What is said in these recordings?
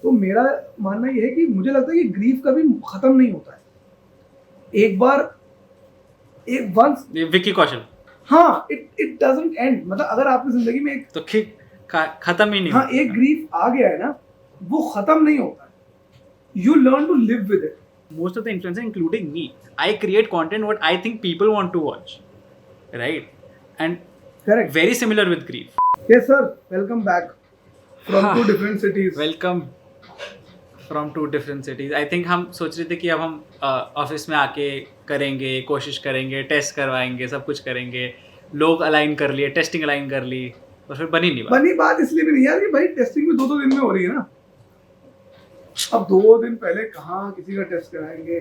तो मेरा मानना ये है कि मुझे लगता है कि ग्रीफ कभी खत्म नहीं होता है। एक बार एक वंस विक्की कौशल हाँ इट डजंट एंड, मतलब अगर आपकी जिंदगी में एक तो खत्म ही नहीं हाँ होता। एक ग्रीफ आ गया है ना, वो खत्म नहीं होता है। You learn to live with it. Most of the influencers, including me, I create content what I think people want to watch, right? And correct. very similar with grief. Yes sir, welcome back from two different cities. Welcome from two different cities. I think हम सोच रहे थे कि अब हम office में आके करेंगे, कोशिश करेंगे, टेस्ट करवाएंगे, सब कुछ करेंगे, लोग अलाइन कर लिए, टेस्टिंग अलाइन कर ली, और फिर बनी नहीं बात। बनी बात इसलिए भी नहीं यार कि भाई टेस्टिंग में 2-2 दिन में हो रही है ना। अब 2 दिन पहले कहाँ किसी का टेस्ट कराएंगे,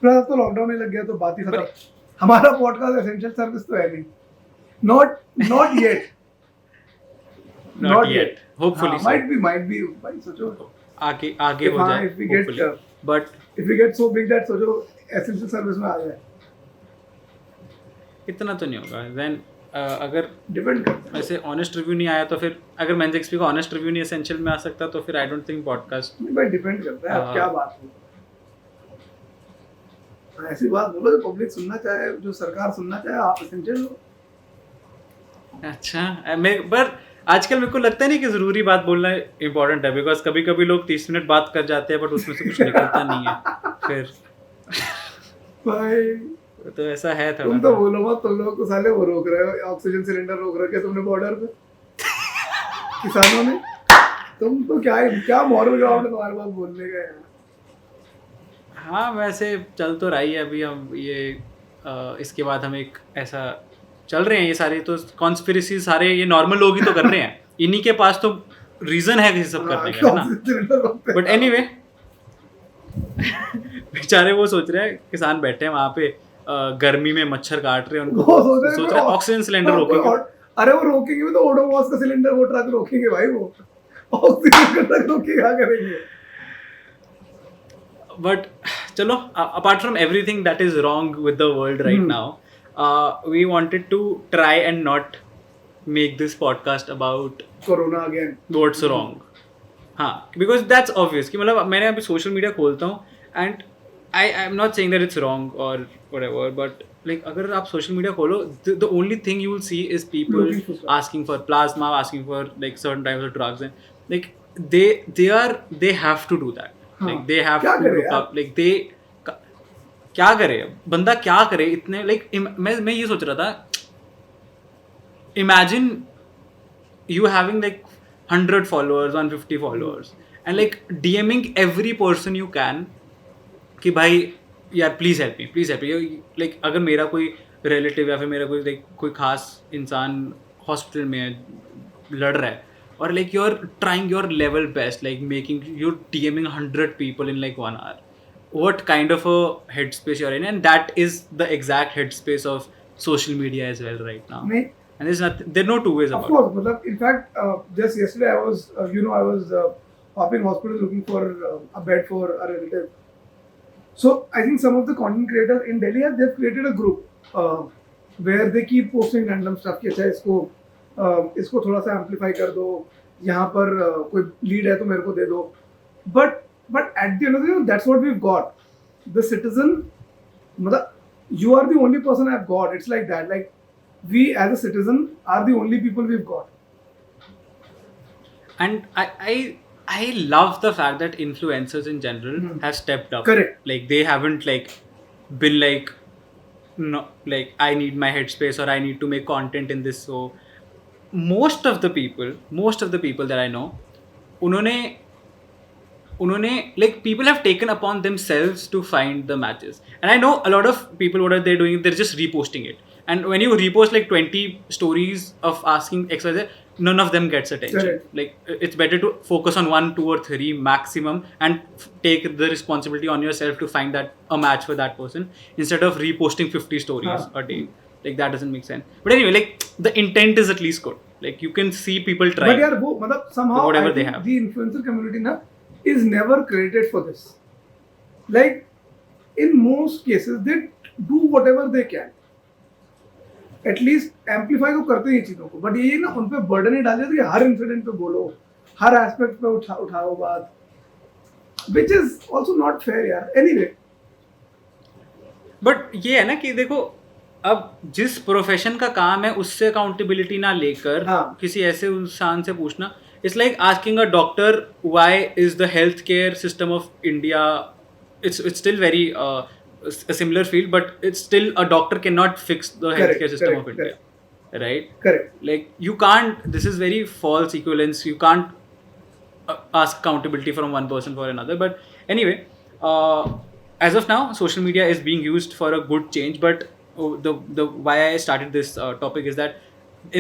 प्लस तो लॉकडाउन में लग गया तो बात ही खत्म। हमारा पॉडकास्ट एसेंशियल सर्विस तो है नहीं, not yet. Not yet. Hopefully so. Might be भाई सोचो आगे हो जाए, if we get hopefully. But if we get so big that सोचो एसेंशियल सर्विस में आ जाए, इतना तो नहीं होगा। Then अगर डिपेंड करता है। ऐसे ऑनेस्ट रिव्यू नहीं आया तो फिर अगर मेंस एक्सपी का ऑनेस्ट रिव्यू नहीं एसेंशियल में आ सकता तो फिर आई डोंट थिंक पॉडकास्ट। नहीं भाई, डिपेंड करता है आप क्या बात हो। ऐसी बात बोलो जो पब्लिक सुनना चाहे, जो सरकार सुनना चाहे, आप एसेंशियल हो। अच्छा, मैं पर आजकल मेरे को लगता है नहीं कि ज़रूरी बात बोलना इम्पोर्टेंट है, बिकॉज कभी कभी लोग 30 मिनट बात कर जाते हैं बट उसमें से कुछ निकलता नहीं है फिर। भाई तो ऐसा है थोड़ा। तुम तो बोलो मत, तुम लोग को साले वो रोक रहे हो, ऑक्सीजन सिलेंडर रोक रखे तुमने बॉर्डर पे किसानों ने। तुम तो क्या मॉरल ग्राउंड है तुम्हारे पास बोलने का यार। हाँ, वैसे चल तो रही है अभी हम ये इसके बाद हम एक ऐसा चल रहे हैं, ये सारे तो कॉन्स्पिरेसी सारे ये नॉर्मल लोग ही तो कर रहे हैं, इन्हीं के पास तो रीजन है किसी सब करने का, है ना। बट एनीवे बेचारे वो सोच रहे हैं, किसान बैठे हैं वहाँ पे गर्मी में मच्छर काट रहे हैं, उनको सोच रहे हैं ऑक्सीजन सिलेंडर रोकेंगे। अरे वो रोकेंगे भी तो ओडोमॉस का सिलेंडर, वो ट्रक रोकेंगे भाई, वो ऑक्सीजन का ट्रक रोक के क्या करेंगे। बट चलो, apart from everything that is wrong with the world right now, we wanted to try and not make this podcast about corona again what's wrong. हाँ, because that's obvious कि मतलब मैंने अभी सोशल मीडिया खोलता हूँ and I'm not saying that it's wrong or whatever, but like अगर आप social media खोलो, the only thing you will see is people asking for plasma, asking for like certain types of drugs, and like they have to do that. Like they have to look up, like they क्या करे बंदा, क्या करे इतने like मैं ये सोच रहा था, imagine you having like 100 followers, 150 followers and like DMing every person you can कि भाई यार प्लीज़ हेल्प मी। लाइक अगर मेरा कोई रिलेटिव या फिर मेरा कोई लाइक कोई खास इंसान हॉस्पिटल में लड़ रहा है और like you are trying your level best, like making your DMing 100 people in like 1 hour, what kind of a headspace you're in, and that is the exact headspace of social media as well right now. And there are no two ways about it. Of course, in fact, just yesterday I was hopping hospital looking for a bed for a relative. So I think some of the content creators in Delhi they've created a group where they keep posting random stuff कि अच्छा इसको थोड़ा सा amplify कर दो, यहाँ पर कोई lead है तो मेरे को दे दो, but at the end of the day that's what we've got. The citizen, मतलब you are the only person I've got. It's like that, like we as a citizen are the only people we've got. And I love the fact that influencers in general have stepped up. Correct. Like they haven't like been like no, like I need my headspace or I need to make content in this. So most of the people that I know, उन्होंने like people have taken upon themselves to find the matches, and I know a lot of people, what are they doing, they're just reposting it, and when you repost like 20 stories of asking XYZ, none of them gets attention. Correct. Like it's better to focus on 1, 2 or 3 maximum and take the responsibility on yourself to find that a match for that person instead of reposting 50 stories a day. Like that doesn't make sense. But anyway, like the intent is at least good, like you can see people try, but यार वो मतलब somehow whatever they have, the influencer community ना is never created for this. Like in most cases they do whatever they can, at least amplify तो करते हैं चीज़ों को, but ये ना उन पे burden ही डाल देते कि हर इंसिडेंट पे बोलो, हर एस्पेक्ट पे उठाओ बात, which is also not fair यार. Anyway, बट ये है ना कि देखो, अब जिस प्रोफेशन का काम है उससे अकाउंटेबिलिटी ना लेकर हाँ. किसी ऐसे इंसान से पूछना, it's like asking a doctor why is the health care system of India, it's still very a similar field, but it's still a doctor cannot fix the healthcare system of India, right? Correct. Like you can't, this is very false equivalence, you can't ask accountability from one person for another. But anyway, as of now social media is being used for a good change, but the why I started this topic is that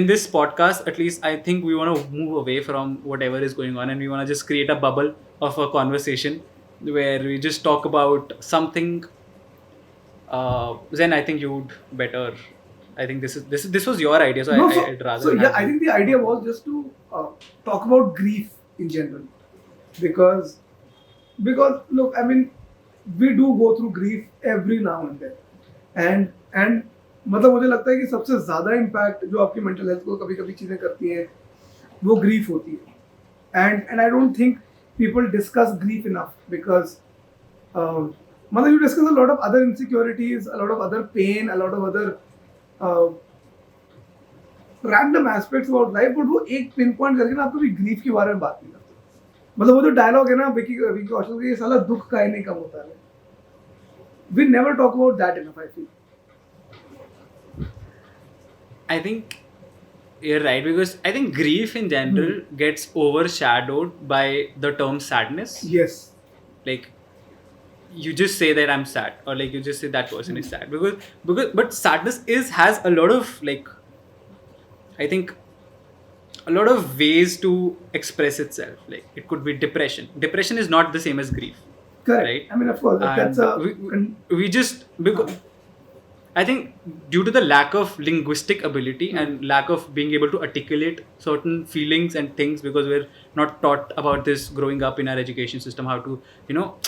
in this podcast, at least I think we want to move away from whatever is going on, and we want to just create a bubble of a conversation where we just talk about something. Then I think you'd better. I think this was your idea, so No, I'd rather. so yeah, have I you. think the idea was just to talk about grief in general, because look, I mean, we do go through grief every now and then, and मतलब मुझे लगता है कि सबसे ज़्यादा impact जो आपकी mental health को कभी कभी चीज़ें करती हैं वो ग्रीफ होती है. And I don't think people discuss grief enough, because मतलब you discuss a lot of other insecurities, a lot of other pain, a lot of other random aspects about life, but वो एक pin point करके ना आप कभी grief के बारे में बात नहीं करते. मतलब वो जो डायलॉग है ना विकी कौशल का, ये साला दुख का ही नहीं कम होता है. We never talk about that enough, I feel. I think you're right, because I think grief in general gets overshadowed by the term sadness. Yes. Like you just say that I'm sad, or like you just say that person is sad, because but sadness has a lot of, like, I think a lot of ways to express itself. Like it could be depression. Depression is not the same as grief. Correct. Right? I mean, of course, that's And we just, because I think due to the lack of linguistic ability and lack of being able to articulate certain feelings and things, because we're not taught about this growing up in our education system, how to,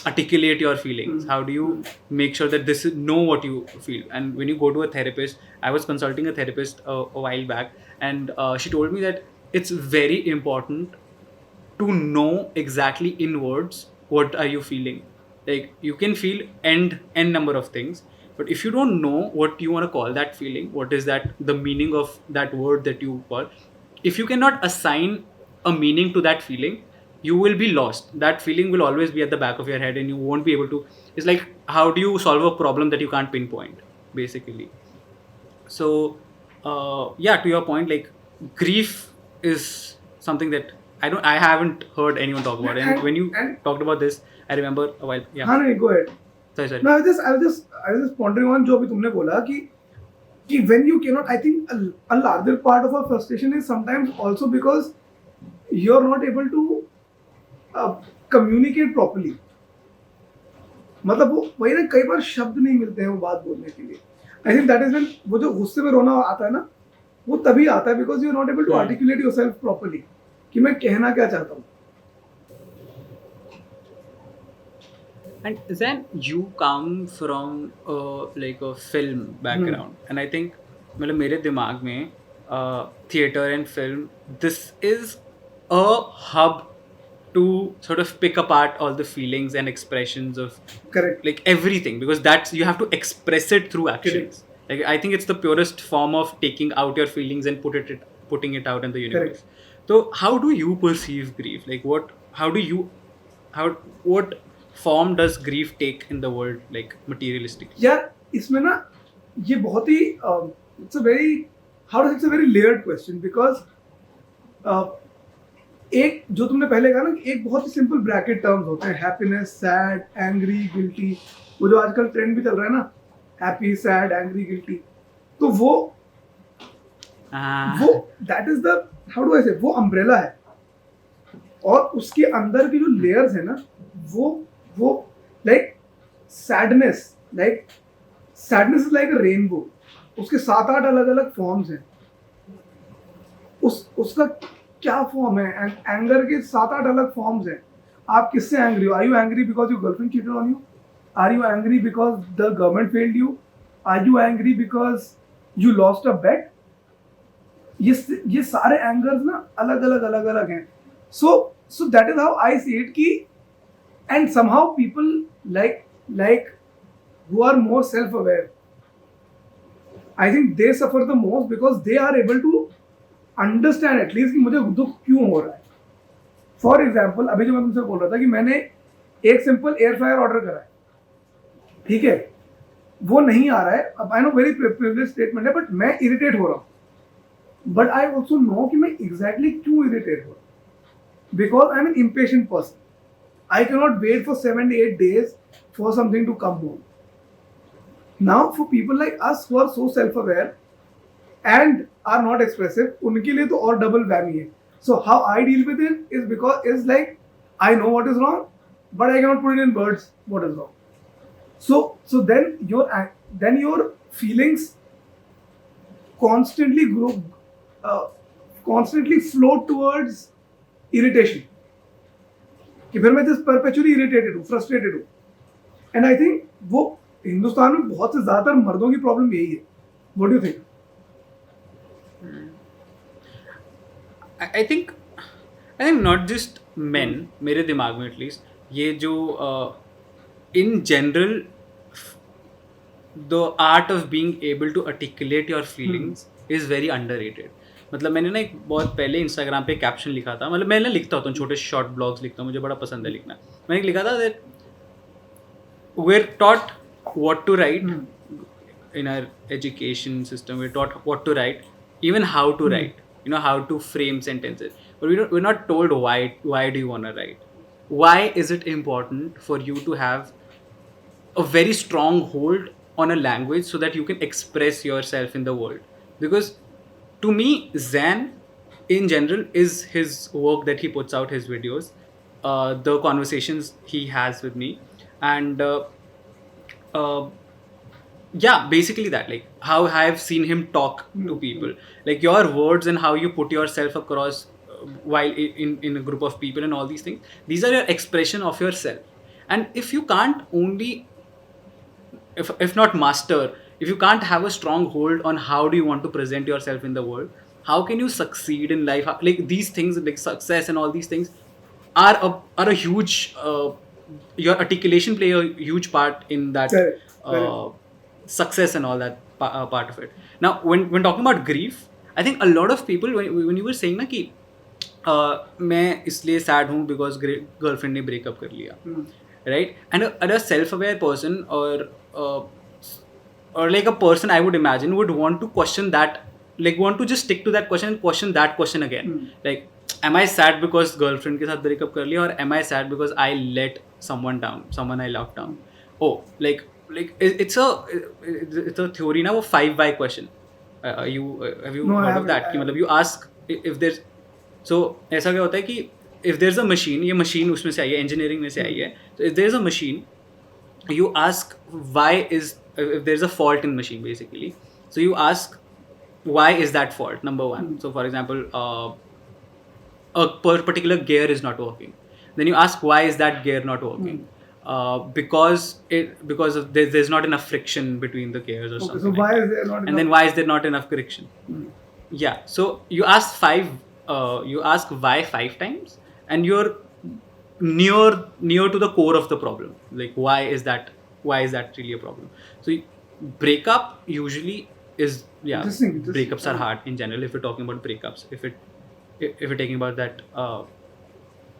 articulate your feelings. How do you make sure that this is, know what you feel? And when you go to a therapist, I was consulting a therapist a while back, and she told me that it's very important to know exactly in words what are you feeling. Like you can feel n number of things, but if you don't know what you want to call that feeling, what is that, the meaning of that word that you call, if you cannot assign a meaning to that feeling, you will be lost. That feeling will always be at the back of your head, and you won't be able to. It's like, how do you solve a problem that you can't pinpoint, basically? So, yeah, to your point, like grief is something that I haven't heard anyone talk about. And when you talked about this, I remember a while. Yeah. हाँ नहीं, go ahead. Sorry. No, I was just pondering on जो अभी तुमने बोला कि when you cannot, I think a larger part of our frustration is sometimes also because you're not able to communicate properly. मतलब वो वही ना, कई बार शब्द नहीं मिलते हैं वो बात बोलने के लिए. I think that is when वो जो गुस्से में रोना आता है ना, वो तभी आता है because you're not able to articulate yourself properly कि मैं कहना क्या चाहता हूँ. And then you come from like a film background, and I think मतलब मेरे दिमाग में theater and film, this is a hub to sort of pick apart all the feelings and expressions of Correct. like everything, because that's, you have to express it through actions. Like I think it's the purest form of taking out your feelings and putting it out in the universe. Correct. So how do you perceive grief? Like what form does grief take in the world, like materialistically? यार इसमें ना ये बहुत ही it's a very layered question, because एक जो तुमने पहले कहा ना कि एक बहुत ही सिंपल ब्रैकेट टर्म्स होते हैं, हैप्पीनेस, सैड, एंग्री, गिल्टी. वो जो आजकल ट्रेंड भी चल रहा है ना, हैप्पी, सैड, एंग्री, गिल्टी, तो वो that is the, how do I से, वो अम्ब्रेला है. और उसके अंदर की जो लेयर्स है ना, वो like sadness is like a rainbow. उसके 7-8 अलग अलग फॉर्म्स हैं. उसका क्या फॉर्म है? एंगर के 7-8 अलग फॉर्म्स हैं. आप किससे एंग्री हो? Are you angry because your girlfriend cheated on you? Are you angry because the government failed you? Are you angry because you lost a bet? ये सारे एंगर्स ना अलग अलग हैं. So that is how I see it. की and somehow people like who are more self-aware, I think they suffer the most because they are able to understand at least कि मुझे दुख क्यों हो रहा है. फॉर एग्जाम्पल अभी जो मैं तुमसे बोल रहा था कि मैंने एक सिंपल एयर फ्रायर ऑर्डर करा है, ठीक है, वो नहीं आ रहा है. अब I know very privilege statement है, बट मैं इरिटेट हो रहा हूँ. बट आई ऑल्सो नो कि मैं एग्जैक्टली क्यों इरिटेट हो रहा हूँ, because I am an impatient person. I can not wait for 7-8 days for something to come home. Now for people like us who are so self aware and are not expressive, उनके लिए तो और double whammy है. So how I deal with it is because is like I know what is wrong, but I cannot put it in words what is wrong. So then your feelings constantly constantly float towards irritation. कि फिर मैं just perpetually irritated हूँ, frustrated हूँ. And I think वो हिंदुस्तान में बहुत से ज़्यादातर मर्दों की प्रॉब्लम यही है. What do you think? I think not just men, मेरे दिमाग में एटलीस्ट ये जो in general the art of being able to articulate your feelings is very underrated. मतलब मैंने ना एक बहुत पहले इंस्टाग्राम पे कैप्शन लिखा था, मतलब मैं ना लिखता होता हूँ, छोटे शॉर्ट ब्लॉग्स लिखता हूँ, मुझे बड़ा पसंद है लिखना. मैंने लिखा था that we're taught what to write in our education system, we're taught what to write, even how to write, you know, how to frame sentences, but we're not told why do you want to write. Why is it important for you to have a very strong hold on a language so that you can express yourself in the world? Because to me, Zen in general is his work that he puts out, his videos, the conversations he has with me, and yeah, basically that, like how I've seen him talk to people, like your words and how you put yourself across while in a group of people and all these things, these are your expression of yourself. And if you can't only, if not master, if you can't have a strong hold on how do you want to present yourself in the world, how can you succeed in life? Like these things, like success and all these things are a huge your articulation play a huge part in that. Correct. Success and all that part of it. Now when talking about grief, I think a lot of people, when you were saying na कि मैं इसलिए sad हूँ because girlfriend ने breakup कर लिया, right? And a self-aware person or like a person I would imagine would want to question that, like want to just stick to that question and question that question again. Like, am I sad because girlfriend के साथ breakup कर लिया, or am I sad because I let someone down, someone I love down? Oh, like it's a theory ना, वो 5 why question. Have you heard of that? कि मतलब you ask if there's, so ऐसा क्या होता है कि if there's a machine, ये machine उसमें से आई है, engineering में से आई है. So if there's a machine, you ask why is, if there's a fault in machine basically, so you ask why is that fault, number one. So for example, a particular gear is not working, then you ask why is that gear not working. Because there's not enough friction between the gears or something. So why is there not enough? And then why is there not enough friction? Yeah. So you ask why 5 times, and you're near to the core of the problem. Like why is that really a problem? So breakup usually is, yeah, Interesting. breakups are hard in general. If we're talking about breakups, if we're talking about that.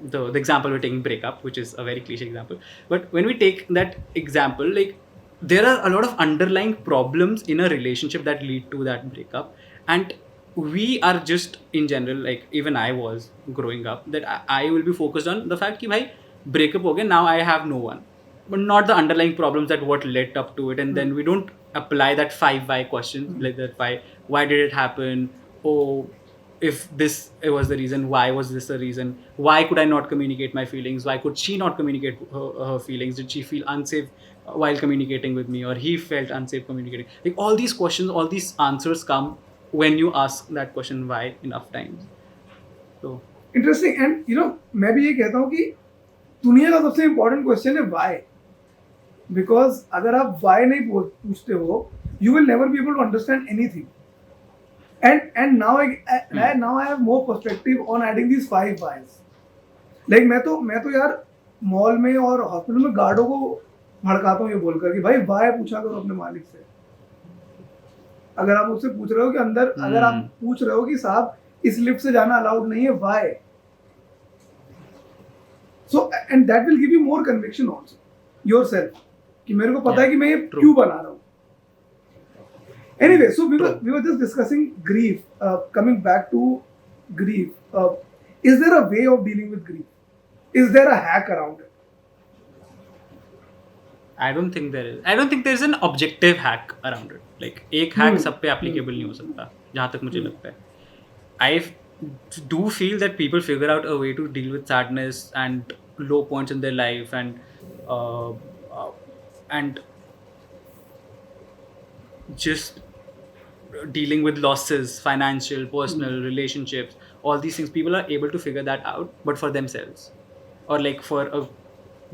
The example we're taking, breakup, which is a very cliche example, but when we take that example, like there are a lot of underlying problems in a relationship that lead to that breakup, and we are just in general, like even I was growing up, that I will be focused on the fact कि भाई breakup हो गया, now I have no one, but not the underlying problems that what led up to it. And then we don't apply that 5 why question, like that why did it happen, oh, if this was the reason, why was this the reason, why could I not communicate my feelings, why could she not communicate her feelings, did she feel unsafe while communicating with me, or he felt unsafe communicating. Like all these questions, all these answers come when you ask that question why enough times. So Interesting. And you know, मैं भी ये कहता हूँ कि दुनिया का सबसे important question है why. Because अगर आप why नहीं पूछते हो, you will never be able to understand anything. And now I have more perspective on adding these 5 whys. Like मैं तो यार मॉल में और हॉस्पिटल में गार्डों को भड़काता हूँ ये बोलकर कि भाई वाई पूछा करो अपने मालिक से। अगर आप उससे पूछ रहे हो कि अंदर, अगर आप पूछ रहे हो कि साहब इस लिफ्ट से जाना अलाउड नहीं है, why? So and that will give you more conviction also yourself कि मेरे को पता है कि मैं ये क्यों बना रहा हूँ। Anyway, so we were just discussing grief. Coming back to grief, is there a way of dealing with grief? Is there a hack around it? I don't think there is. I don't think there is an objective hack around it. Like एक hack सब पे applicable नहीं हो सकता, जहाँ तक मुझे लगता है. I do feel that people figure out a way to deal with sadness and low points in their life and just dealing with losses, financial, personal, relationships, all these things. People are able to figure that out, but for themselves, or like for a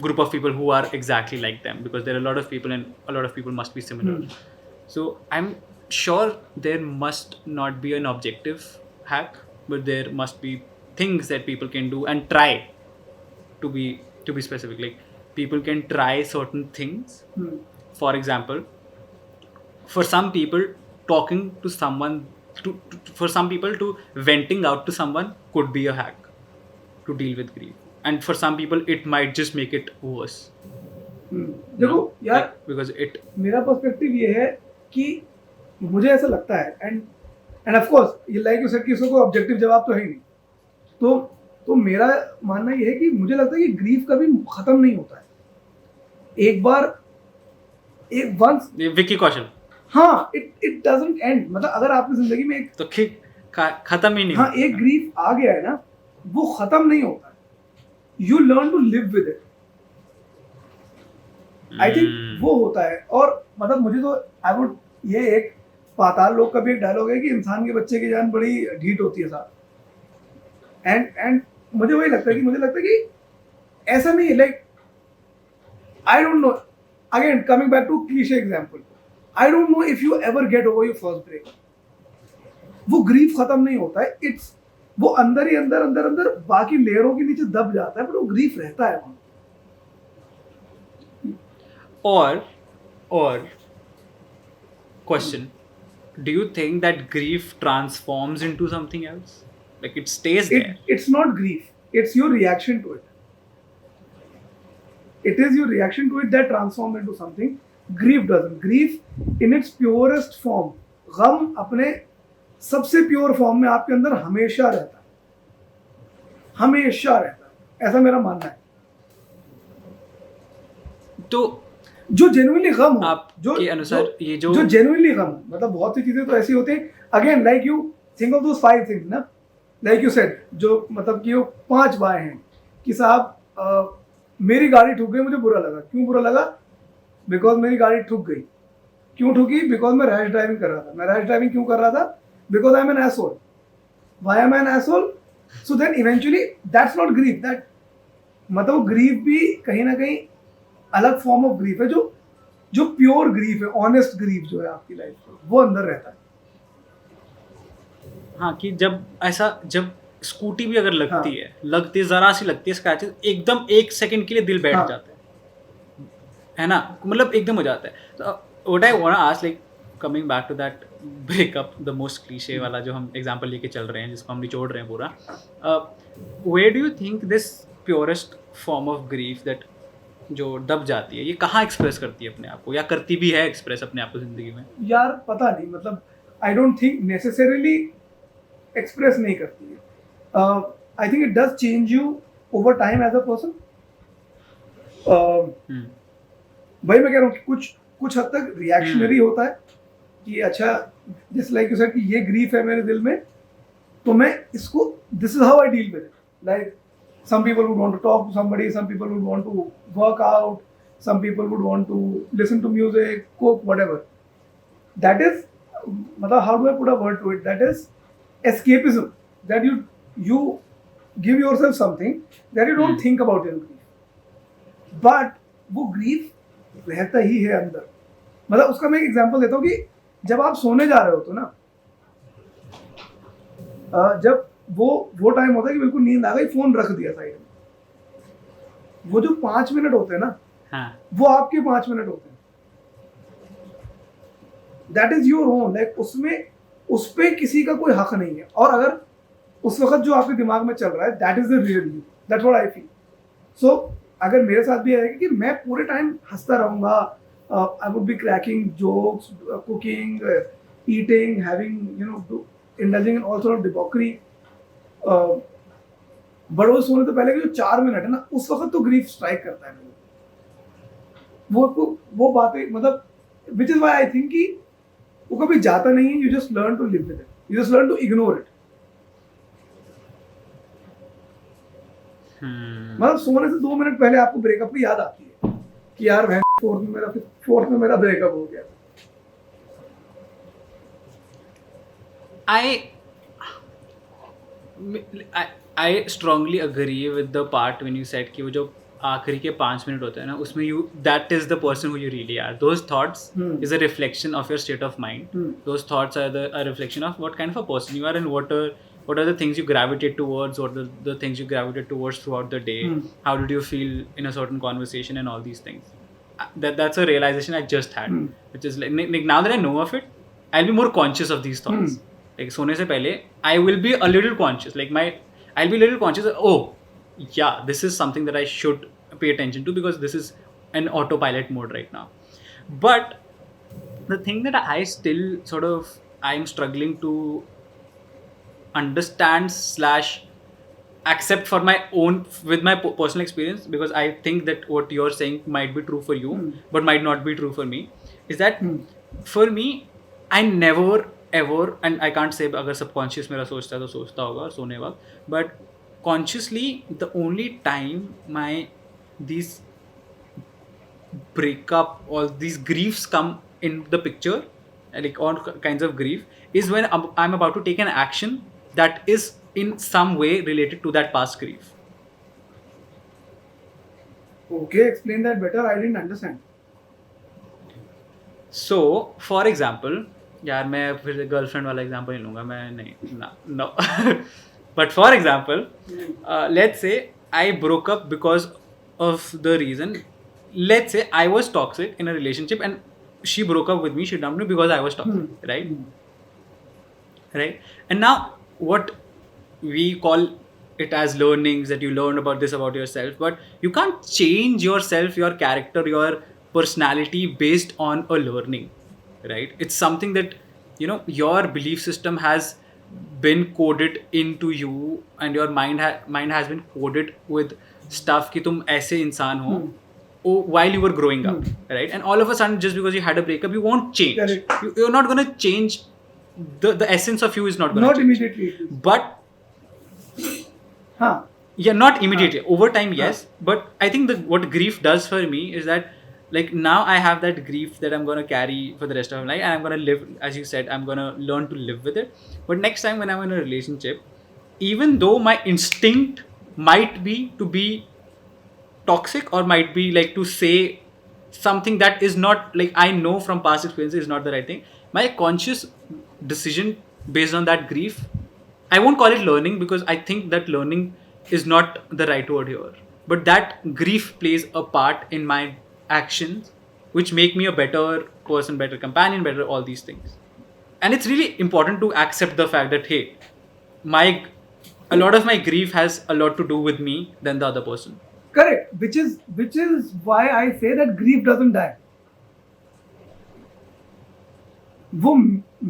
group of people who are exactly like them, because there are a lot of people and a lot of people must be similar. So I'm sure there must not be an objective hack, but there must be things that people can do and try to be specific. Like people can try certain things. For example, for some people, talking to someone, for some people to venting out to someone could be a hack to deal with grief, and for some people it might just make it worse. देखो यार, like, because it, मेरा perspective ये है कि मुझे ऐसा लगता है एंड ऑफ कोर्स ये लाइक यू सेड कि इसको कोई ऑब्जेक्टिव जवाब तो है ही नहीं, तो मेरा मानना ये है कि मुझे लगता है कि ग्रीफ कभी खत्म नहीं होता है। एक बार एक वंस विकी कौशल, हाँ, इट डजंट एंड। मतलब अगर आपकी जिंदगी में एक तो खत्म ही नहीं, हाँ, एक ग्रीफ आ गया है ना, वो खत्म नहीं होता है। You learn to live with it. I think वो होता है। और मतलब मुझे तो आई वुड, ये एक पाताल लोक का भी एक डायलॉग है कि इंसान के बच्चे की जान बड़ी ढीठ होती है साहब। एंड मुझे वही लगता है कि ऐसा नहीं है। Like I don't know, again coming back to cliche example, I don't know if you ever get over your first break. वो ग्रीफ खत्म नहीं होता है। इट्स वो अंदर ही अंदर बाकी लेयरों के नीचे दब जाता है, पर वो ग्रीफ रहता है वहाँ। और question, do you think that grief transforms into something else? Like it stays there? It's not grief. It's your reaction to it. It is your reaction to it that transforms into something. Grief doesn't. Grief in its purest form, गम अपने सबसे pure form में आपके अंदर हमेशा रहता है, ऐसा मेरा मानना है। तो जो जेन्युइनली गम हो, आपके अनुसार ये जो जेन्युइनली गम, मतलब बहुत सी चीजें तो ऐसी होती हैं, again like you think of those 5 things ना, लाइक यू सेड, जो मतलब कि वो 5 बातें हैं कि साहब मेरी गाड़ी ठुक गई, मुझे बुरा लगा। क्यों बुरा लगा? बिकॉज मेरी गाड़ी ठुक गई। क्यों ठुकी? बिकॉज मैं रैश ड्राइविंग कर रहा था। मैं रैश ड्राइविंग क्यों कर रहा था? Because I am an asshole. Why am I an asshole? So then eventually that's not grief. That मतलब ग्रीफ भी कहीं ना कहीं अलग फॉर्म ऑफ ग्रीफ है, जो प्योर ग्रीफ है, ऑनेस्ट ग्रीफ जो है आपकी लाइफ में, वो अंदर रहता है। हाँ, कि जब स्कूटी भी अगर लगती है, जरा सी लगती है स्क्रैचेस, एकदम 1 सेकंड के लिए दिल बैठ जाता है ना, मतलब एकदम हो जाता है। तो what I want to ask, like coming back to that breakup, the most cliche वाला जो हम एग्जांपल लेके चल रहे हैं, जिसको हम निचोड़ रहे हैं पूरा, where do you think this purest form of grief that जो दब जाती है, ये कहाँ एक्सप्रेस करती है अपने आप को, या करती भी है एक्सप्रेस अपने आप को जिंदगी में? यार पता नहीं, मतलब I don't think necessarily express नहीं करती है। I think it does change you over time as a person. भाई मैं कह रहा हूँ कि कुछ हद तक रिएक्शनरी होता है कि अच्छा, जैसे लाइक यू सेड कि ये ग्रीफ है मेरे दिल में, तो मैं इसको, this is how I deal with it. Like some people would want to talk to somebody, some people would want to work out, some people would want to listen to music, cook, whatever. That is, मतलब how do I put a word to it? That is escapism. That you give yourself something that you don't think about your grief. But वो grief रहता ही है अंदर। मतलब उसका मैं एक example देता हूँ कि जब आप सोने जा रहे हो तो ना, जब वो टाइम होता है कि बिल्कुल नींद आ गई, फोन रख दिया साइड में, वो जो 5 मिनट होते हैं ना, हाँ वो आपके 5 मिनट होते हैं. That is your own. Like उसमें उस पे किसी का कोई हक नहीं है. और अगर उस वक्त जो आपके दिमाग में चल रहा है, that is the real you. That's what I feel. So अगर मेरे साथ भी है कि मैं पूरे टाइम हंसता रहूंगा, I would be cracking jokes, cooking, eating, having indulging in all sort of debauchery, but वो सोने तो पहले के जो 4 मिनट है ना, उस वक्त तो ग्रीफ स्ट्राइक करता है मुझे. वो बातें मतलब, which is why I think कि वो कभी जाता नहीं है. You just learn to live with it. You just learn to ignore it. मतलब सोने से 2 मिनट पहले आपको ब्रेकअप की याद आती है कि यार फोर्थ में मेरा ब्रेकअप हो गया. I strongly agree with the part when you said कि वो जो आखिरी के 5 मिनट होते हैं ना, उसमें that is the person who you really are. Those thoughts is a reflection of your state of mind. Those thoughts are a reflection of what kind of a person you are and what are the things you gravitate towards, what are the things you gravitate towards throughout the day. How did you feel in a certain conversation and all these things. That's a realization I just had, which is like now that I know of it, I'll be more conscious of these thoughts. Like सोने से पहले I will be a little conscious. I'll be a little conscious. Oh, yeah, this is something that I should pay attention to because this is an autopilot mode right now. But the thing that I still I'm struggling to understand / accept for my own with my personal experience, because I think that what you're saying might be true for you but might not be true for me, is that for me I never ever, and I can't say अगर subconscious मेरा सोचता है तो सोचता होगा सोने वक्त, but consciously the only time these breakup or these griefs come in the picture, like all kinds of grief, is when I'm about to take an action that is in some way related to that past grief. Okay, explain that better. I didn't understand. So, for example, यार मैं फिर girlfriend वाला example नहीं लूँगा, मैं नहीं no. But for example, let's say I broke up because of the reason, let's say I was toxic in a relationship and she broke up with me, she dumped me because I was toxic, right? And now what we call it as learnings, that you learn about this about yourself, but you can't change yourself, your character, your personality based on a learning, right? It's something that your belief system has been coded into you and your mind has been coded with stuff कि तुम ऐसे इंसान हो while you were growing up, right? And all of a sudden, just because you had a breakup, you won't change. You're not going to change. The essence of you is not going to change. Not immediately. But yeah, not immediately. Over time, yes. But I think that what grief does for me is that, like, now I have that grief that I'm going to carry for the rest of my life, and I'm going to live, as you said, I'm going to learn to live with it. But next time when I'm in a relationship, even though my instinct might be to be toxic or might be like to say something that is not, like, I know from past experiences is not the right thing, my conscious decision based on that grief, I won't call it learning because I think that learning is not the right word here, but that grief plays a part in my actions which make me a better person, better companion, better all these things. And it's really important to accept the fact that, hey, a lot of my grief has a lot to do with me than the other person. Correct. Which is why I say that grief doesn't die. वो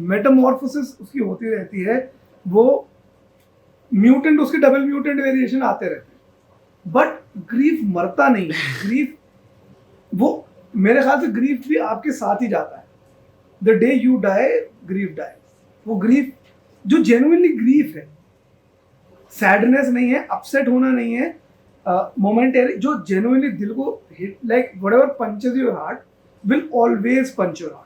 Metamorphosis उसकी होती रहती है, वो mutant, उसके double mutant variation आते रहते हैं, बट ग्रीफ मरता नहीं है. ग्रीफ, वो मेरे ख्याल से ग्रीफ भी आपके साथ ही जाता है. The day you die, grief die. वो ग्रीफ जो जेन्युइनली ग्रीफ है, सैडनेस नहीं है, अपसेट होना नहीं है, मोमेंटरी, जो जेन्युइनली दिल को hit, like whatever punches your heart will always punch your heart.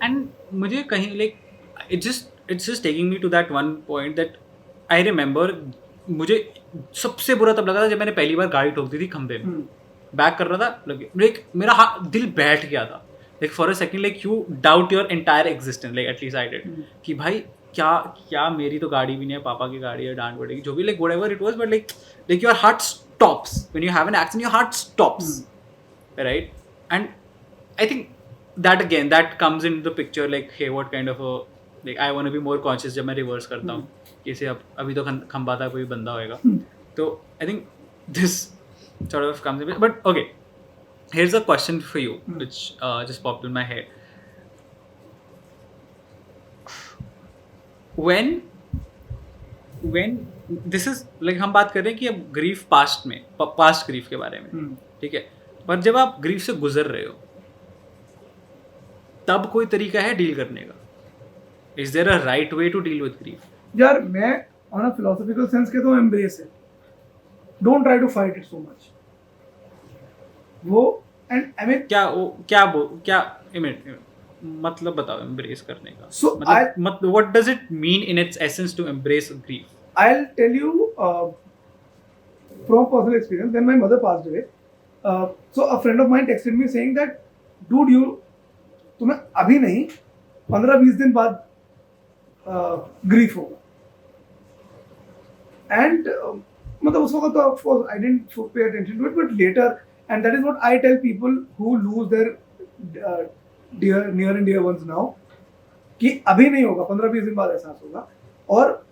And मुझे कहीं, like, it's just taking me to that one point that I remember, मुझे सबसे बुरा तब लगा था जब मैंने पहली बार गाड़ी ठोक दी थी खंबे में. बैक कर रहा था, लाइक मेरा दिल बैठ गया था. Like for a second, like you doubt your entire existence, like at least I did, कि भाई क्या क्या मेरी तो गाड़ी भी नहीं है, पापा की गाड़ी है, डांट पड़ेगी, जो भी, like whatever it was, but like your heart stops when you have an accident, your heart stops, right? And I think that again, that comes into the picture, like hey, what kind of a, like I want to be more conscious जब मैं reverse करता हूँ कि इसे अब अभी तो खंबा था, कोई बंदा होएगा, तो I think this sort of comes in. But okay, here's a question for you which just popped in my head. when this is like, हम बात कर रहे हैं कि अब ग्रीफ पास्ट में, पास्ट ग्रीफ के बारे में, ठीक है, पर जब आप ग्रीफ से गुजर रहे हो तब कोई तरीका है डील करने का? Is there a right way to deal with grief? यार मैं ऑन अ फिलोसॉफिकल सेंस के तो एम्ब्रेस है, don't try to fight it so much वो, एंड आई मीन क्या इमिट मतलब बताओ एम्ब्रेस करने का? So मतलब what does it mean in its essence to embrace grief? I'll tell you from personal experience. When my mother passed away, so a friend of mine texted me saying that, dude, you तुम्हें अभी नहीं 15-20 दिन बाद grief होगा, and मतलब उस वक्त तो of course I didn't pay attention to it, but later, and that is what I tell people who lose their near and dear ones now, कि अभी नहीं होगा, 15-20 दिन बाद एहसास होगा. और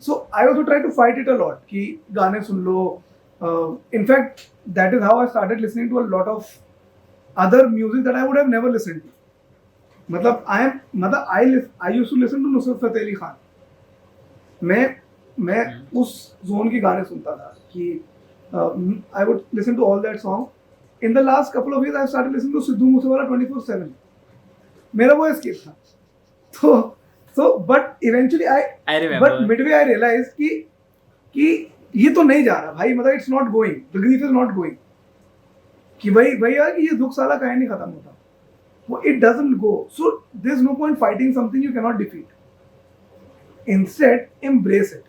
so I also try to fight it a lot कि गाने सुन लो. In fact, that is how I started listening to a lot of other music that I would have never listened to. मतलब I used to listen to Nusrat Fateh Ali Khan. मैं उस zone के गाने सुनता था कि I would listen to all that song. In the last couple of years I started listening to Sidhu Moosewala 24/7. मेरा वो escape था. So but eventually I remember. But midway I realized कि ये तो नहीं जा रहा भाई, मतलब it's not going, the grief is not going, कि भाई यार कि ये दुख साला कहीं नहीं खत्म होता, वो it doesn't go. So there's no point fighting something you cannot defeat. Instead embrace it,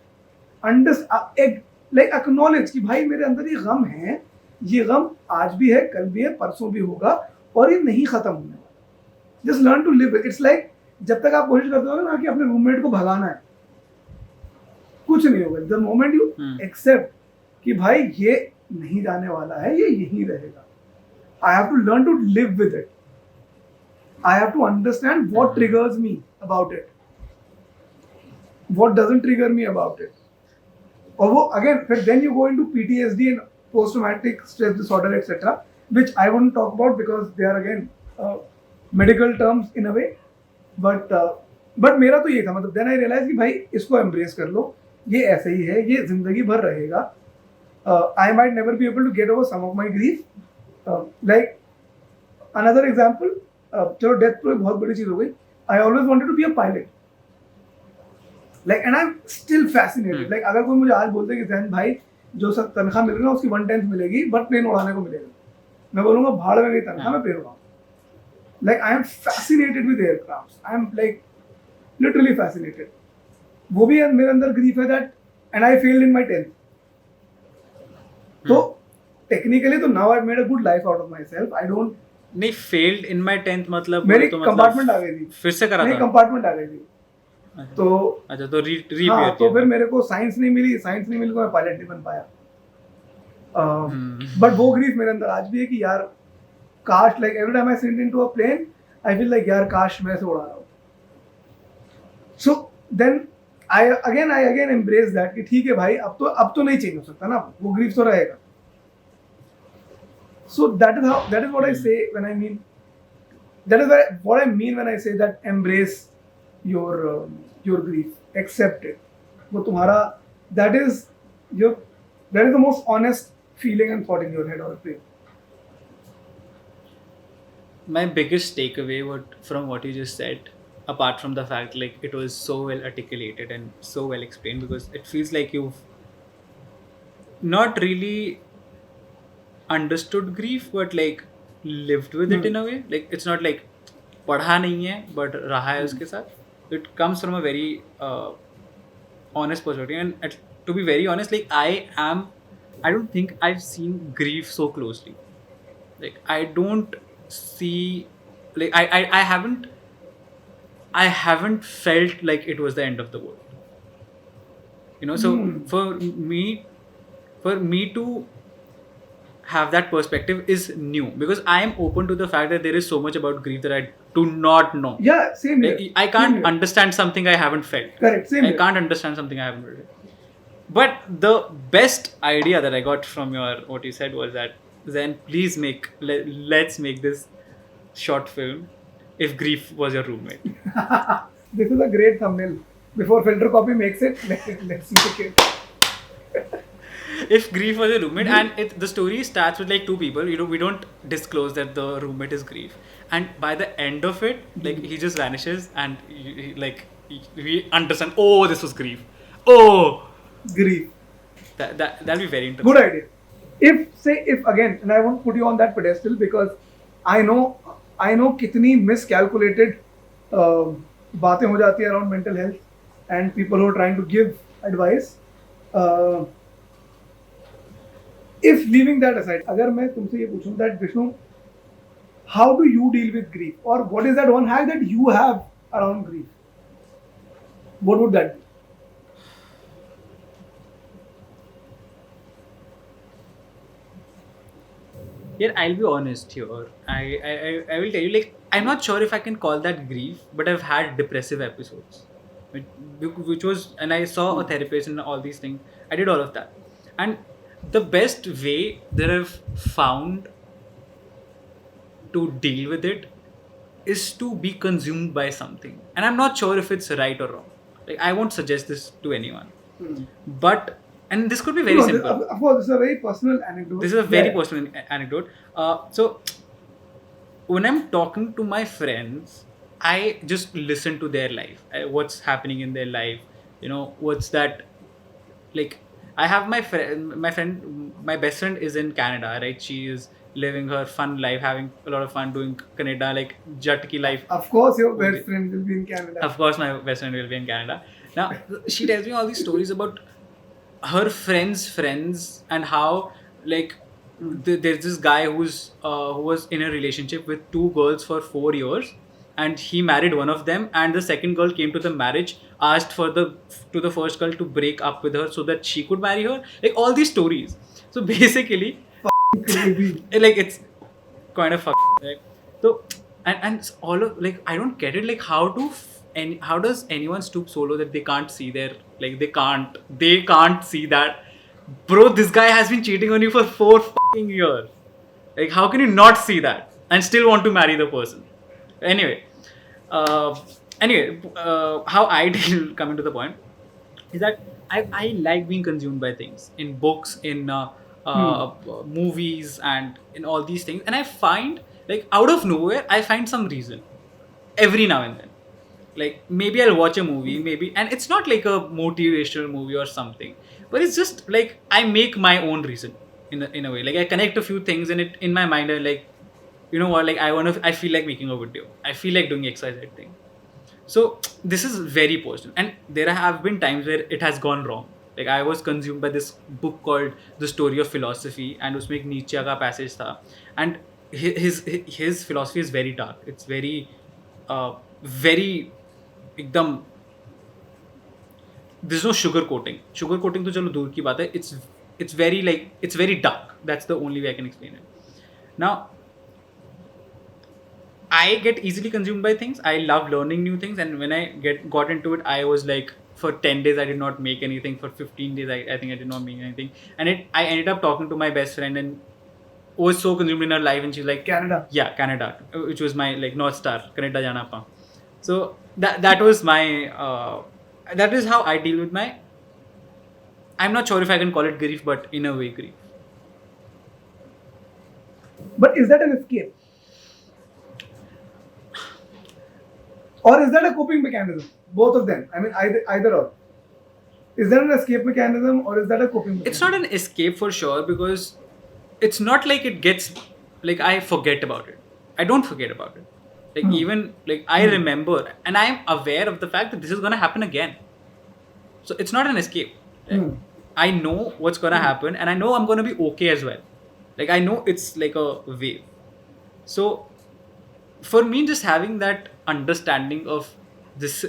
like acknowledge कि भाई मेरे अंदर ये गम है, ये गम आज भी है, कल भी है, परसों भी होगा, और ये नहीं खत्म होने वाला. Just learn to live it. It's like जब तक आप कोशिश करते हो ना कि अपने रूममेट को भगाना है, कुछ नहीं होगा. द मोमेंट यू एक्सेप्ट कि भाई ये नहीं जाने वाला है, ये यहीं रहेगा, I have to learn to live with it. I have to understand what triggers me about it, what doesn't trigger me about it. और वो अगेन फिर then you go into PTSD and post traumatic stress disorder etcetera, which I won't talk about because they are again medical terms in a way. But मेरा तो ये था, मतलब then I realise कि भाई इसको एम्ब्रेस कर लो, ये ऐसे ही है, ये जिंदगी भर रहेगा. I might never be able to get over some of my grief. Like another example, चलो डेथ तो बहुत बड़ी चीज हो गई. I always wanted to be a pilot, like, and I am still fascinated. Like अगर कोई मुझे आज बोलते कि जैन भाई जो सब तनख्वाह मिल रही है उसकी 1/10 मिलेगी, बट प्लेन उड़ाने को मिलेगा, मैं बोलूंगा भाड़ में गई तनख्वाह, मैं plane उड़ाऊँ. Like I am fascinated with aircrafts. I am like literally fascinated. वो भी मेरे अंदर grief है that, and I failed in my 10th. तो technically तो now I've made a good life out of myself. I don't. नहीं, failed in my 10th मतलब मेरी तो कंपार्टमेंट आ गई थी. फिर से करा था? नहीं, कंपार्टमेंट आ गई थी. तो अच्छा, तो हाँ, तो फिर मेरे को साइंस नहीं मिली तो मैं पायलट नहीं बन पाया. बट वो ग्रीफ मेरे अंदर आज भी है कि यार काश, like every time I sit into a plane, I feel like यार काश मैं ऐसे उड़ा रहा हूँ. So then I again embrace that कि ठीक है भाई, अब तो नहीं चेंज हो सकता ना, वो ग्रीफ तो रहेगा. So that is what I say when I mean, that is what I mean when I say that embrace your grief, accept it. वो तुम्हारा that is the most honest feeling and thought in your head or brain. My biggest takeaway from what you just said, apart from the fact like it was so well articulated and so well explained, because it feels like you've not really understood grief but like lived with it in a way. Like it's not like पढ़ा नहीं है but रहा है उसके साथ. It comes from a very honest perspective, and to be very honest, like I don't think I've seen grief so closely. Like I don't see, like I haven't I haven't felt like it was the end of the world. You know, so for me to have that perspective is new, because I am open to the fact that there is so much about grief that I do not know. Yeah, same here. Like, I Same can't here. understand something I haven't felt. Correct, same I here. can't understand something I haven't read. But the best idea that I got from what you said was that, then please let's make this short film if grief was your roommate. This is a great thumbnail. Before Filter Copy makes it, let's make it. If grief was a roommate, and the story starts with like two people, you know, we don't disclose that the roommate is grief, and by the end of it, like he just vanishes, and we understand, oh, this was grief. Oh, Grief. that'll be very interesting. Good idea. If again, and I won't put you on that pedestal because I know कितनी miscalculated बातें हो जाती है around mental health and people who are trying to give advice. If leaving that aside, अगर मैं तुमसे ये पूछूं that Vishnu, how do you deal with grief, or what is that one hack that you have around grief? What would that be? Yeah, I'll be honest here. I will tell you, like, I'm not sure if I can call that grief, but I've had depressive episodes, which was, and I saw a therapist and all these things. I did all of that, and the best way that I've found to deal with it is to be consumed by something, and I'm not sure if it's right or wrong. Like, I won't suggest this to anyone, but. And this could be very simple. Of course, this is a very personal anecdote. This is a very personal anecdote. So, when I'm talking to my friends, I just listen to their life. What's happening in their life? You know, what's that? Like, I have my best friend is in Canada, right? She is living her fun life, having a lot of fun doing Canada, like Jatki life. Of course, your best friend will be in Canada. Of course, my best friend will be in Canada. Now, she tells me all these stories about her friends and how, like, there's this guy who was in a relationship with two girls for 4 years, and he married one of them, and the second girl came to the marriage, asked to the first girl to break up with her so that she could marry her. Like, all these stories. So basically, like, it's kind of right? So and it's all of, like, I don't get it, like, how does anyone stoop so low that they can't see they can't see that, bro, this guy has been cheating on you for 4 fucking years. Like, how can you not see that and still want to marry the person? Anyway, how I deal, coming to the point, is that I like being consumed by things, in books, in movies, and in all these things, and I find, like, out of nowhere, I find some reason every now and then. Like, maybe I'll watch a movie, and it's not like a motivational movie or something, but it's just like I make my own reason in a way. Like, I connect a few things in my mind, and, like, you know what, like, I feel like making a video, I feel like doing XYZ thing. So this is very personal, and there have been times where it has gone wrong. Like, I was consumed by this book called The Story of Philosophy, and उसमें एक नीचे का passage था, and his philosophy is very dark. It's very एकदम, there's no sugarcoating तो चलो दूर की बात है. It's very, like, it's very dark. That's the only way I can explain it. Now, I get easily consumed by things. I love learning new things, and when I got into it, I was like, for 10 days I did not make anything. For 15 days I think I did not make anything, and I ended up talking to my best friend, and was so consumed in her life, and she's like, Canada, which was my, like, North Star, Canada jana pa. So that was my that is how I deal with my, I'm not sure if I can call it grief, but in a way grief. But is that an escape, or is that a coping mechanism? Both of them. I mean, either or. Is that an escape mechanism, or is that a coping mechanism? It's not an escape for sure, because it's not like it gets, like, I forget about it. I don't forget about it. Like, even, like, I remember, and I am aware of the fact that this is going to happen again. So it's not an escape. Like, I know what's going to happen, and I know I'm going to be okay as well. Like, I know it's like a wave. So for me, just having that understanding of this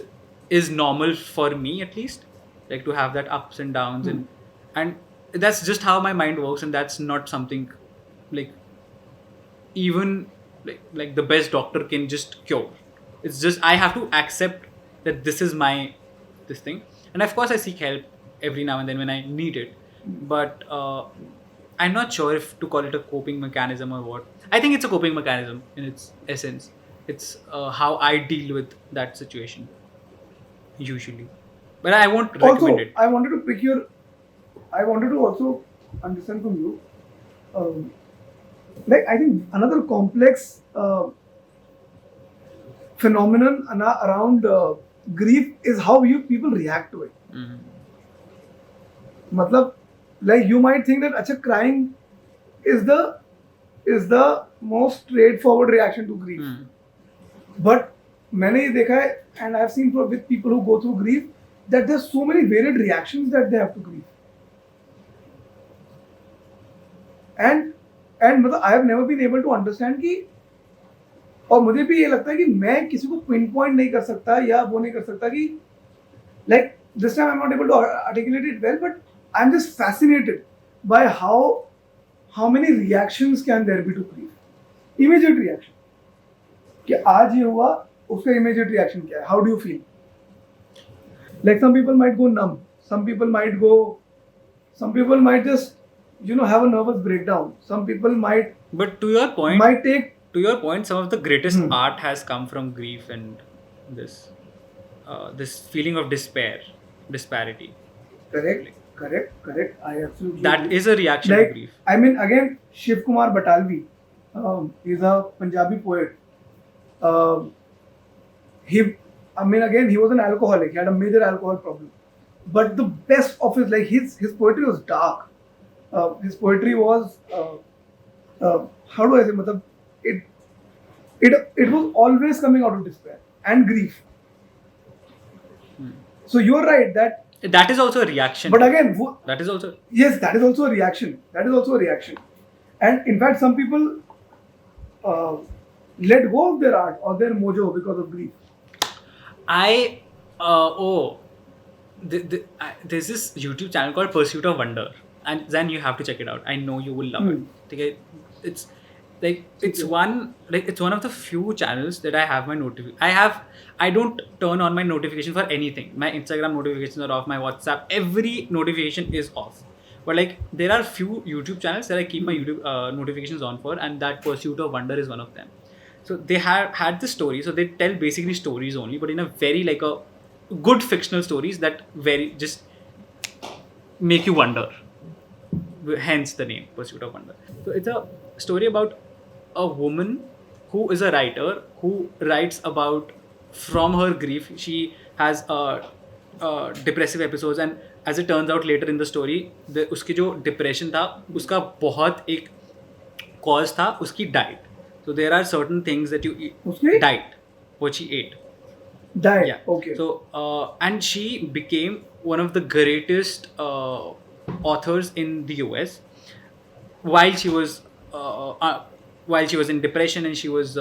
is normal for me at least, like to have that ups and downs, and that's just how my mind works, and that's not something like even like the best doctor can just cure. It's just I have to accept that this is my this thing, and of course I seek help every now and then when I need it, but I'm not sure if to call it a coping mechanism or what. I think it's a coping mechanism in its essence. It's how I deal with that situation usually, but I won't recommend Also, it. I wanted to also understand from you. Um, like I think another complex phenomenon around grief is how you people react to it. Mm. मतलब, like you might think that अच्छा crying is the most straightforward reaction to grief. Mm. But मैंने ये देखा है and I've seen with people who go through grief that there's so many varied reactions that they have to grief. And मतलब I have never been able to understand कि और मुझे भी ये लगता है कि मैं किसी को पिन पॉइंट नहीं कर सकता या वो नहीं कर सकता कि like this time I'm not able to articulate it well, but I'm just fascinated by how many reactions can there be to grief. Immediate reaction. कि आज ये हुआ, उसका immediate reaction क्या है? How do you feel? Like some people might go numb. Some people might just have a nervous breakdown. Some people might But to your point, take some of the greatest Hmm. art has come from grief and this this feeling of disparity. correct. I absolutely That agree. is a reaction to Like grief. I mean again, Shiv Kumar Batalvi, he's a Punjabi poet. He was an alcoholic. He had a major alcohol problem. But the best of his poetry was dark. His poetry was how do I say? Matlab, it was always coming out of despair and grief. So you're right that. That is also a reaction. But again, that is also yes, that is also a reaction. And in fact, some people let go of their art or their mojo because of grief. There's this YouTube channel called Pursuit of Wonder, and then you have to check it out. I know you will love it. Okay, it's it's one of the few channels that I have my I don't turn on my notification for anything. My Instagram notifications are off. My WhatsApp, every notification is off. But there are few YouTube channels that I keep my YouTube notifications on for, and that Pursuit of Wonder is one of them. So they have had the story. So they tell basically stories only, but in a very a good fictional stories that very just make you wonder. Hence the name Pursuit of Wonder. So it's a story about a woman who is a writer who writes about from her grief. She has depressive episodes, and as it turns out later in the story, उसकी जो depression था उसका बहुत एक cause था उसकी diet. So there are certain things that you eat. उसकी? Diet, what she ate. Diet. Yeah. Okay. So and she became one of the greatest authors in the US while she was in depression, and she was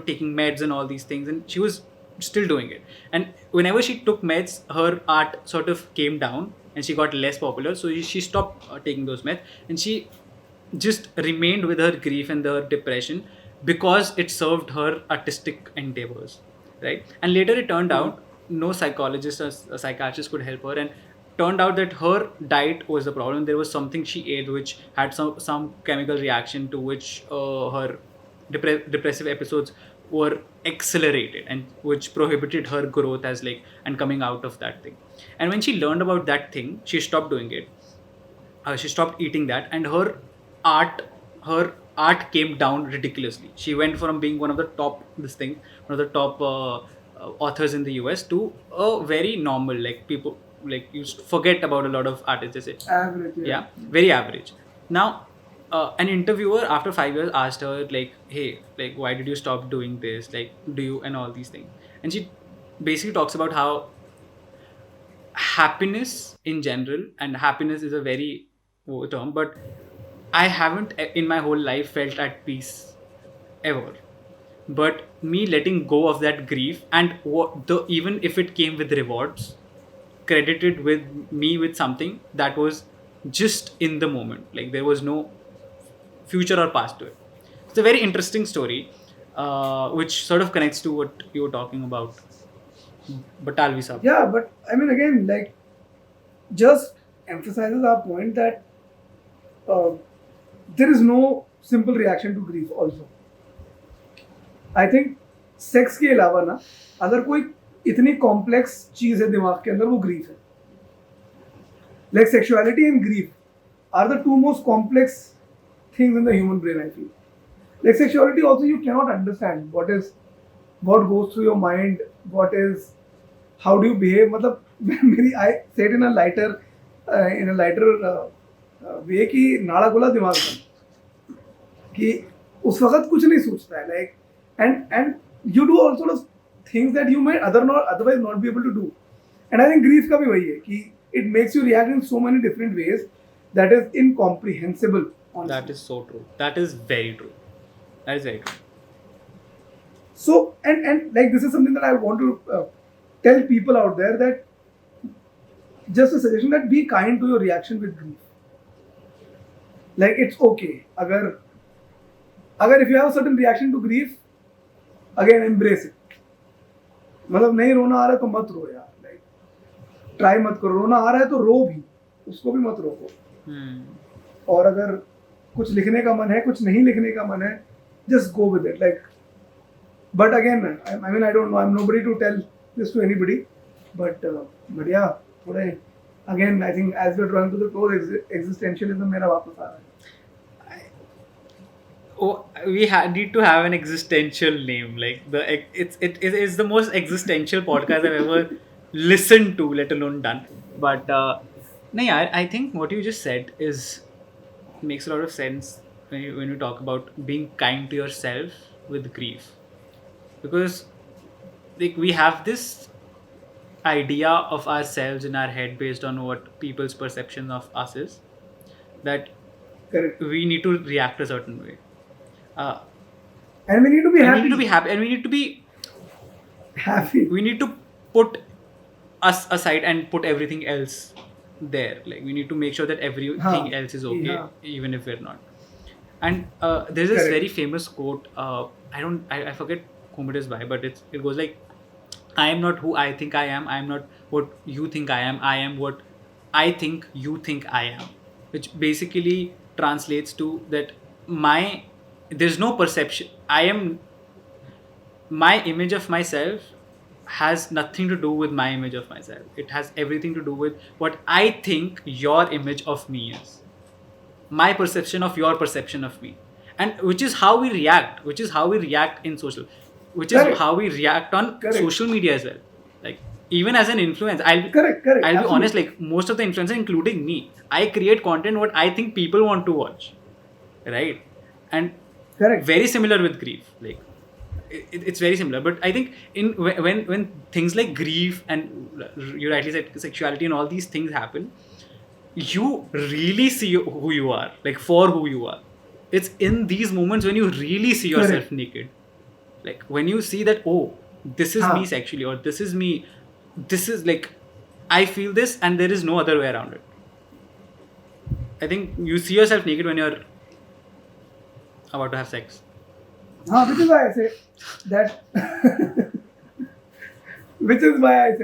taking meds and all these things, and she was still doing it. And whenever she took meds, her art sort of came down and she got less popular, so she stopped taking those meds, and she just remained with her grief and her depression because it served her artistic endeavors, right? And later it turned out no psychologist or a psychiatrist could help her, and turned out that her diet was the problem. There was something she ate which had some chemical reaction to which her depressive episodes were accelerated, and which prohibited her growth as and coming out of that thing. And when she learned about that thing, she stopped doing it. She stopped eating that, and her art came down ridiculously. She went from being one of the top authors in the US to a very normal, people you forget about a lot of artists. They say Average. yeah, very average. Now, an interviewer after 5 years asked her hey, why did you stop doing this? Do you and all these things? And she basically talks about how happiness in general, and happiness is a very term, but I haven't in my whole life felt at peace ever. but me letting go of that grief, and even if it came with rewards, credited with me with something that was just in the moment, like there was no future or past to it. It's a very interesting story, which sort of connects to what you were talking about, Batalvi Sahab. Yeah, but I mean, again, like, just emphasizes our point that uh, there is no simple reaction to grief also. I think sex के अलावा ना अगर कोई इतनी complex चीज है दिमाग के अंदर वो ग्रीफ है. Like sexuality and grief are the two most complex things in the human brain, I feel. Like sexuality also you cannot understand what goes through your mind, how do you behave. मतलब मेरी I say it in a lighter way कि नाड़ा गोला दिमाग में कि उस वक्त कुछ नहीं सोचता है, like and you do all sort of things that you might otherwise not be able to do. And I think grief का भी वही है कि it makes you react in so many different ways that is incomprehensible. Honestly. That is so true. That is very true. That is very true. So and like this is something that I want to tell people out there, that just a suggestion that be kind to your reaction with grief. Like it's okay. Agar if you have a certain reaction to grief, again embrace it. मतलब नहीं रोना आ रहा है तो मत रो यार, like try मत करो. रोना आ रहा है तो रो भी, उसको भी मत रोको. और अगर कुछ लिखने का मन है, कुछ नहीं लिखने का मन है, just go with it. Like, but again, I mean, I don't know. I'm nobody to tell this to anybody. But yeah, थोड़े again, I think as we're drawing to the close, existentialism मेरा वापस आ रहा है. Oh, we need to have an existential name. Like it is the most existential podcast I've ever listened to, let alone done. But I think what you just said makes a lot of sense when you talk about being kind to yourself with grief, because like we have this idea of ourselves in our head based on what people's perception of us is, that Correct. we need to react a certain way. And we need to be happy. We need to be happy, and we need to be happy. We need to put us aside and put everything else there. Like we need to make sure that everything else is okay, even if we're not. And there's this very famous quote. I forget whom it is by, but it goes like, "I am not who I think I am. I am not what you think I am. I am what I think you think I am," which basically translates to that there's no perception. My image of myself has nothing to do with my image of myself. It has everything to do with what I think your image of me is. My perception of your perception of me. And which is how we react. Which is how we react in social. Which is how we react on social media as well. Like, even as an influencer, I'll be honest, like most of the influencers, including me, I create content what I think people want to watch. Right? And very similar with grief. Like it's very similar, but I think when things like grief and you rightly said sexuality and all these things happen, you really see who you are, like for who you are. It's in these moments when you really see yourself naked, like when you see that, oh, this is me sexually, or this is me, this is like I feel this and there is no other way around it. I think you see yourself naked when you're about to have sex. Which is why I say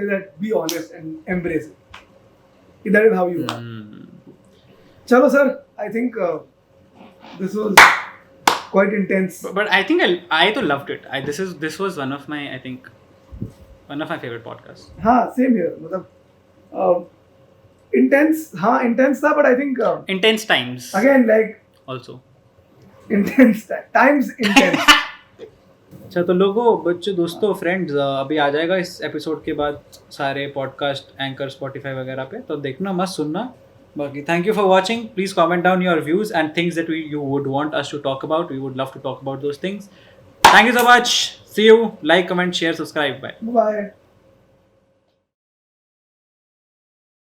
that be honest and embrace it. That is how you are. Chalo sir, I think this was quite intense. But I think I loved it. This was one of my favorite podcasts. Same here. Intense tha, but I think intense times. Again, like also. Intense times intense. अच्छा, तो लोगों, बच्चों, दोस्तों, friends, अभी आ जाएगा इस episode के बाद सारे पॉडकास्ट एंकर, स्पॉटिफाई वगैरह पे, तो देखना मत, सुनना. बाकी thank you for watching. Please comment down your views and things that you would want us to talk about. We would love to talk about those things. Thank you so much. See you. Like, comment, share, subscribe. Bye. Bye.